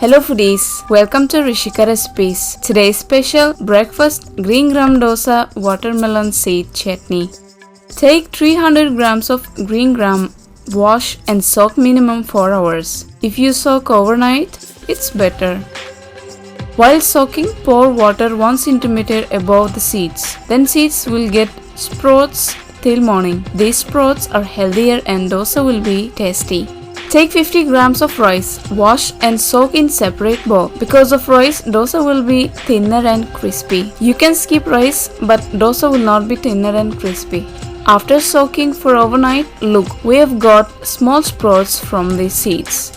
Hello foodies, welcome to Rishika Recipes. Today's special breakfast green gram dosa watermelon seed chutney. Take 300 grams of green gram, wash and soak minimum 4 hours. If you soak overnight, it's better. While soaking, pour water 1 centimeter above the seeds. Then seeds will get sprouts till morning. These sprouts are healthier and dosa will be tasty. Take 50 grams of rice, wash and soak in separate bowl. Because of rice, dosa will be thinner and crispy. You can skip rice, but dosa will not be thinner and crispy. After soaking for overnight, look, we have got small sprouts from these seeds.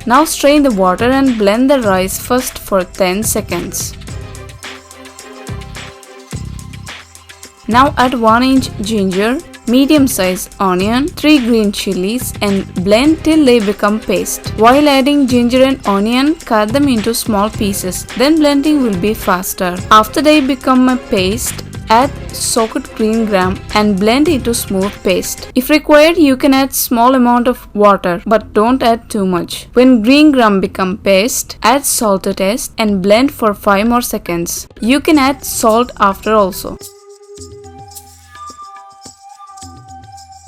Now strain the water and blend the rice first for 10 seconds. Now add 1 inch ginger, medium size onion, 3 green chilies and blend till they become paste. While adding ginger and onion, cut them into small pieces. Then blending will be faster. After they become a paste, add soaked green gram and blend into smooth paste. If required, you can add small amount of water, but don't add too much. When green gram become paste, add salt to taste and blend for 5 more seconds. You can add salt after also.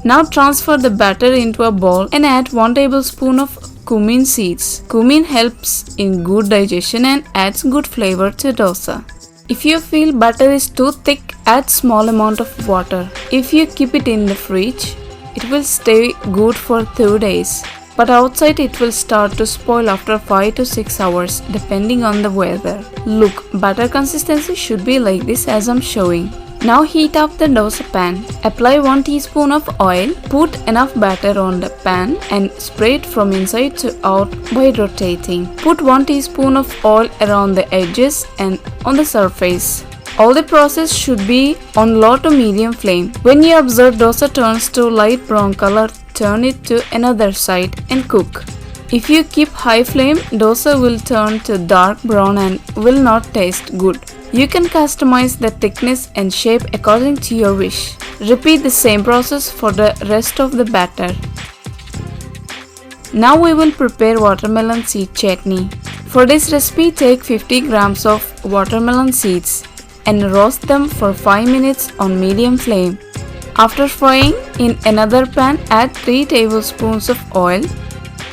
Now transfer the batter into a bowl and add 1 tablespoon of cumin seeds. Cumin helps in good digestion and adds good flavor to dosa. If you feel butter is too thick, add small amount of water. If you keep it in the fridge, it will stay good for 2 days. But outside it will start to spoil after 5 to 6 hours depending on the weather. Look, butter consistency should be like this as I'm showing. Now heat up the dosa pan. Apply 1 teaspoon of oil. Put enough batter on the pan and spray it from inside to out by rotating. Put 1 teaspoon of oil around the edges and on the surface. All the process should be on low to medium flame. When you observe dosa turns to light brown color, turn it to another side and cook. If you keep high flame, dosa will turn to dark brown and will not taste good. You can customize the thickness and shape according to your wish. Repeat the same process for the rest of the batter. Now we will prepare watermelon seed chutney. For this recipe, take 50 grams of watermelon seeds and roast them for 5 minutes on medium flame. After frying, in another pan, add 3 tablespoons of oil.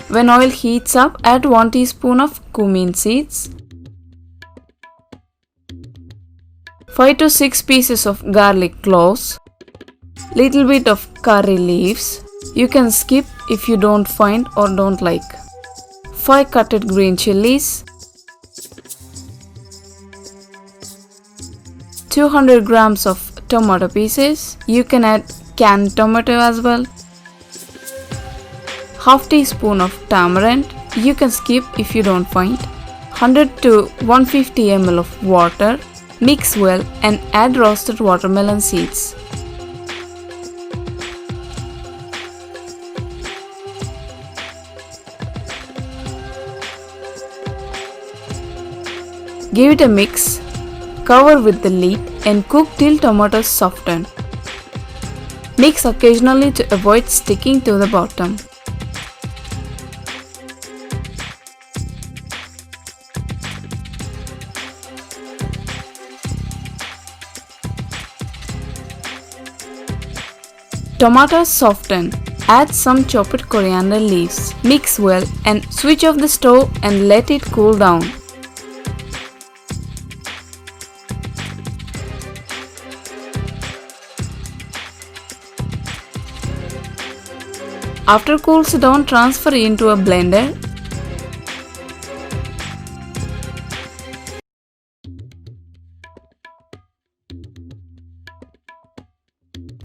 When oil heats up, add 1 teaspoon of cumin seeds, 5 to 6 pieces of garlic cloves, little bit of curry leaves. You can skip if you don't find or don't like. 5 cutted green chilies, 200 grams of tomato pieces. You can add canned tomato as well. Half teaspoon of tamarind. You can skip if you don't find. 100 to 150 ml of water. Mix well and add roasted watermelon seeds. Give it a mix. Cover with the lid and cook till tomatoes soften. Mix occasionally to avoid sticking to the bottom. Tomatoes soften. Add some chopped coriander leaves. Mix well and switch off the stove and let it cool down. After cools down, transfer into a blender.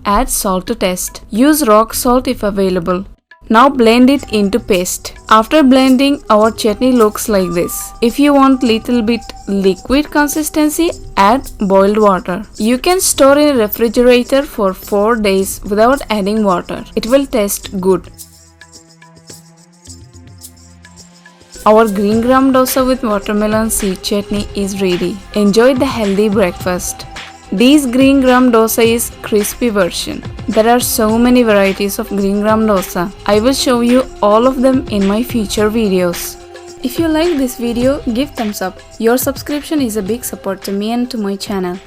Add salt to taste. Use rock salt if available. Now blend it into paste. After blending, our chutney looks like this. If you want little bit liquid consistency, add boiled water. You can store in a refrigerator for 4 days without adding water. It will taste good. Our green gram dosa with watermelon seed chutney is ready. Enjoy the healthy breakfast. This green gram dosa is crispy version. There are so many varieties of green gram dosa. I will show you all of them in my future videos. If you like this video, give thumbs up. Your subscription is a big support to me and to my channel.